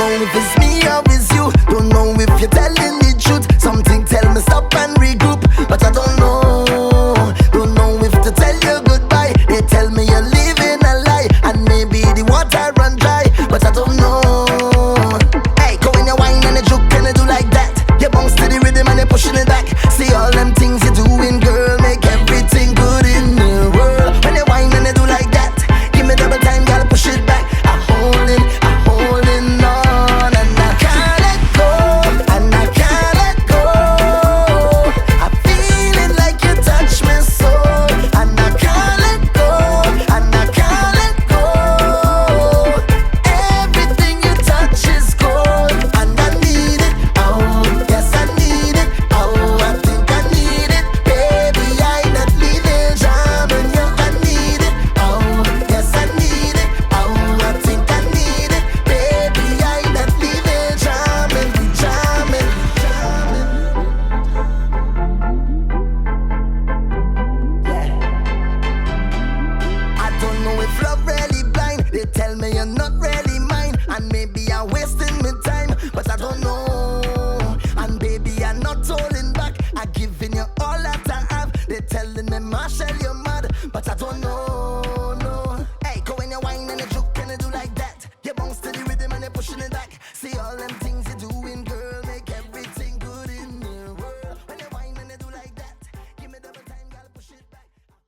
know if it's me or it's you. Don't know if you're telling the truth. Something tell me stop and regroup, but I don't know. Don't know if to tell you goodbye. They tell me you're living a lie, and maybe the water run dry, but I don't know. Hey, go in your wine and the juke and you do like that. You bounce to the rhythm and you're pushing it back. See all them things you're doing, girl, make everything good in the world. When you wine and you do like that, give me double time, girl, push it back. I'm holding on, and I can't let go, and I can't let go. I feel it like you touch me so, and I can't let go, and I can't let go. Everything you touch is gold, and I need it. Oh, yes, I need it. Oh, I think I need it. Baby, I'm not leaving, jamming you. I need it. Oh, yes, I need it. Oh, I think I need it. Baby, I'm not leaving, jamming. Yeah. I don't know if love really blind. They tell me you're not really mine, and maybe I'm wasting my time, but I don't know. And baby, I'm not holding back. I'm giving you all that I have. They're telling me, Marshall,